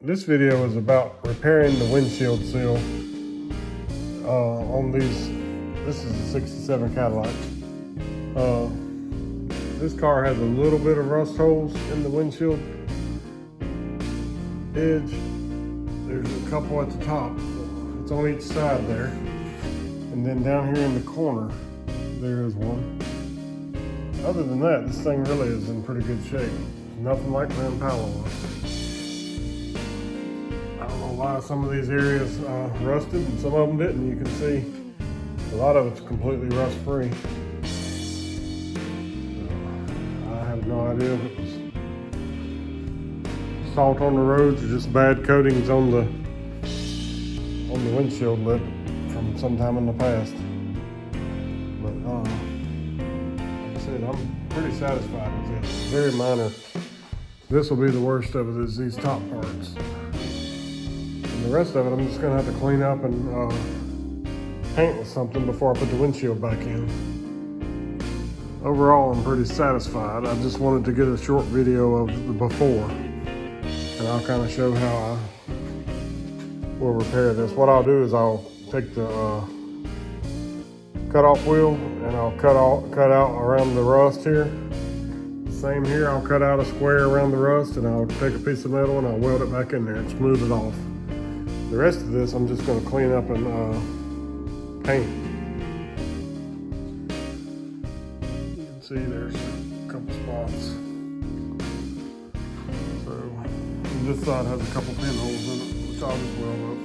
This video is about repairing the windshield seal on these. This is a 67 Cadillac. This car has a little bit of rust holes in the windshield edge. There's a couple at the top. It's on each side there. And then down here in the corner, there is one. Other than that, this thing really is in pretty good shape. Nothing like the Impala was. I don't know why some of these areas rusted and some of them didn't. You can see a lot of it's completely rust free. I have no idea if it was salt on the roads or just bad coatings on the windshield lip from sometime in the past. But like I said, I'm pretty satisfied with this. It's very minor. This will be the worst of it, is these top parts. And the rest of it, I'm just gonna have to clean up and paint with something before I put the windshield back in. Overall, I'm pretty satisfied. I just wanted to get a short video of the before, and I'll kind of show how I will repair this. What I'll do is I'll take the cut-off wheel and I'll cut out around the rust here. Same here, I'll cut out a square around the rust and I'll take a piece of metal and I'll weld it back in there and smooth it off. The rest of this I'm just going to clean up and paint. You can see there's a couple spots. So this side has a couple pinholes in it, which I'll just weld up.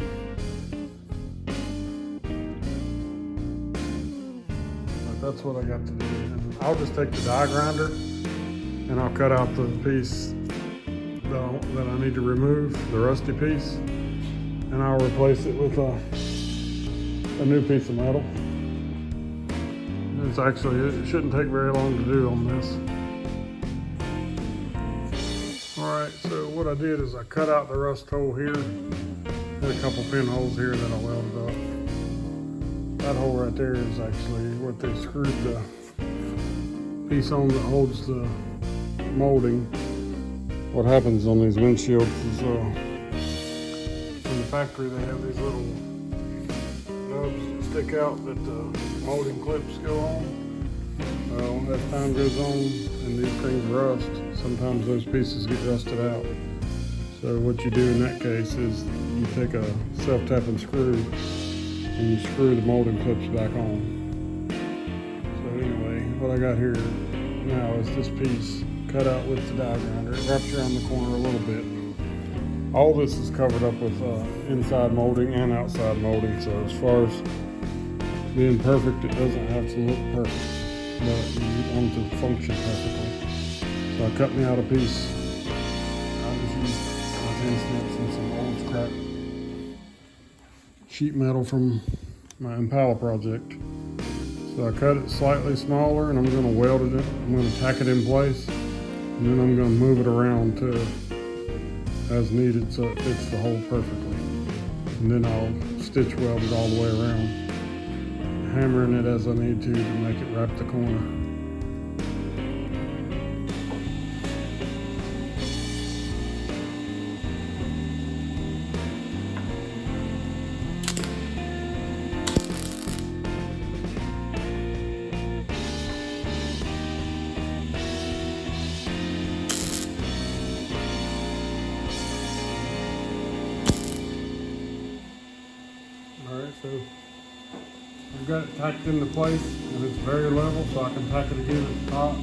But that's what I got to do. And I'll just take the die grinder and I'll cut out the piece that I need to remove, the rusty piece, and I'll replace it with a new piece of metal. It shouldn't take very long to do on this. Alright, so what I did is I cut out the rust hole here, and a couple pinholes here that I welded up. That hole right there is actually what they screwed the piece on that holds the molding. What happens on these windshields is in the factory they have these little nubs that stick out that the molding clips go on. Well, as time goes on and these things rust, sometimes those pieces get rusted out. So what you do in that case is you take a self-tapping screw and you screw the molding clips back on. So anyway, what I got here now is this piece cut out with the die grinder. It wraps around the corner a little bit. All this is covered up with inside molding and outside molding, so as far as being perfect, it doesn't have to look perfect, but you want it to function perfectly. So I cut me out a piece. I just used my 10 snips and some old scrap sheet metal from my Impala project. So I cut it slightly smaller and I'm going to weld it in. I'm going to tack it in place and then I'm going to move it around to as needed so it fits the hole perfectly. And then I'll stitch weld it all the way around, hammering it as I need to make it wrap the corner. So I've got it tacked into place and it's very level, so I can tack it again at the top.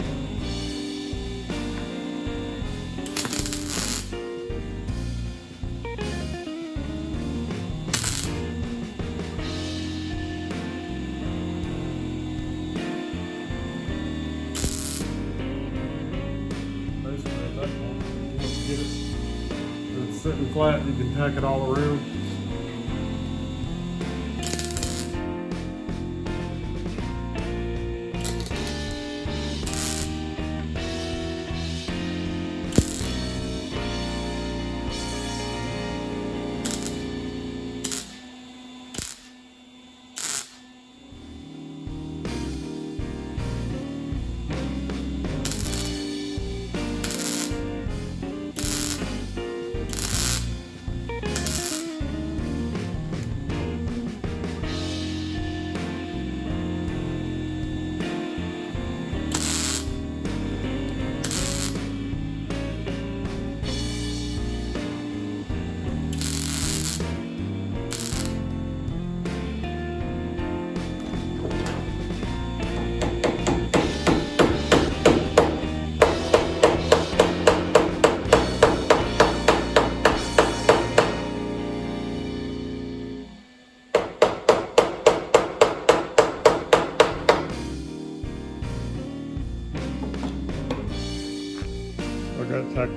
Basically at that point, once you get it, when it's sitting flat, you can tack it all around.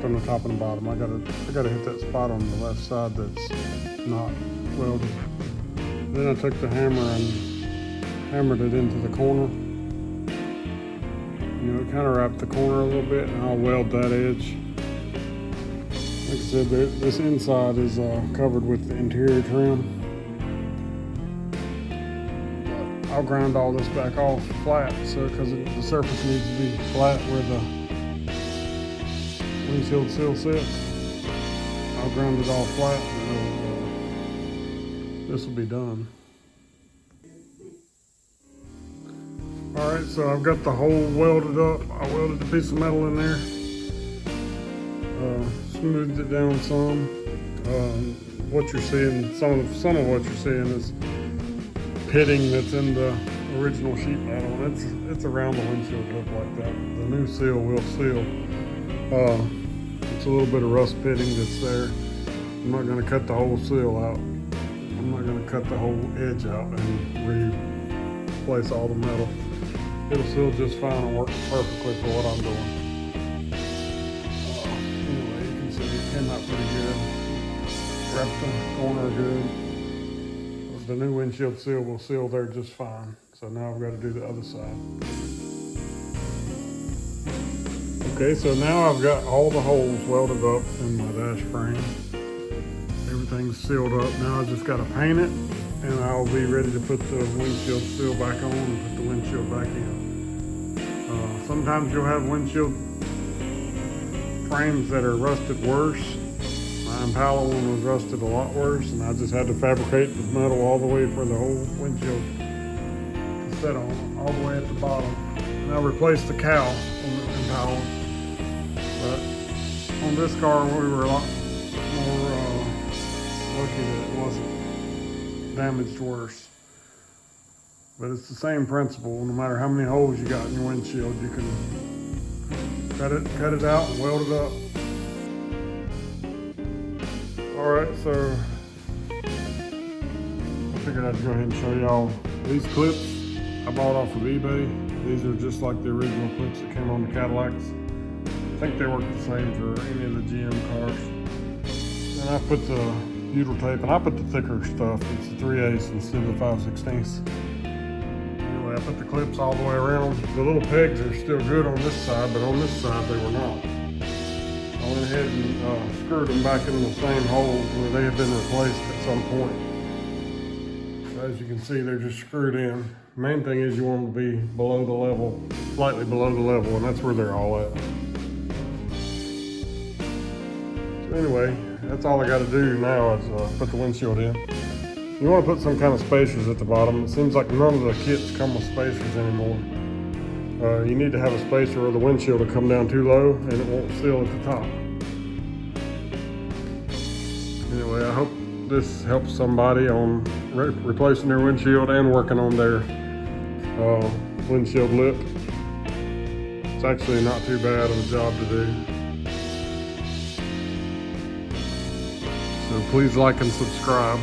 worked on the top and the bottom. I gotta hit that spot on the left side that's not welded. Then I took the hammer and hammered it into the corner. You know, kind of wrap the corner a little bit, and I'll weld that edge. Like I said, this inside is covered with the interior trim. I'll grind all this back off flat, so because the surface needs to be flat where the windshield sill sits. I'll grind it all flat, and this will be done. All right, so I've got the hole welded up. I welded a piece of metal in there, smoothed it down some. What you're seeing, some of what you're seeing is pitting that's in the original sheet metal. It's around the windshield lip like that. The new seal will seal. It's a little bit of rust pitting that's there. I'm not going to cut the whole seal out. I'm not going to cut the whole edge out and replace all the metal. It'll seal just fine and work perfectly for what I'm doing. Anyway, you can see it came out pretty good. Wrapped the corner good. The new windshield seal will seal there just fine. So now I've got to do the other side. Okay, so now I've got all the holes welded up in my dash frame. Everything's sealed up. Now I just got to paint it, and I'll be ready to put the windshield seal back on and put the windshield back in. Sometimes you'll have windshield frames that are rusted worse. My Impala one was rusted a lot worse, and I just had to fabricate the metal all the way for the whole windshield to set on, all the way at the bottom. And I replaced the cowl on the Impala. But on this car, we were a lot more lucky that it wasn't damaged worse. But it's the same principle. No matter how many holes you got in your windshield, you can cut it out and weld it up. Alright, so I figured I'd go ahead and show y'all these clips I bought off of eBay. These are just like the original clips that came on the Cadillacs. I think they work the same for any of the GM cars. And I put the butyl tape, and I put the thicker stuff. It's the 3/8 instead of the 5/16. Anyway, I put the clips all the way around. The little pegs are still good on this side, but on this side they were not. I went ahead and screwed them back in the same holes where they had been replaced at some point. So as you can see, they're just screwed in. Main thing is you want them to be below the level, slightly below the level, and that's where they're all at. So anyway, that's all I got to do now is put the windshield in. You want to put some kind of spacers at the bottom. It seems like none of the kits come with spacers anymore. You need to have a spacer or the windshield will come down too low and it won't seal at the top. Anyway, I hope this helps somebody on replacing their windshield and working on their windshield lip. It's actually not too bad of a job to do. So please like and subscribe.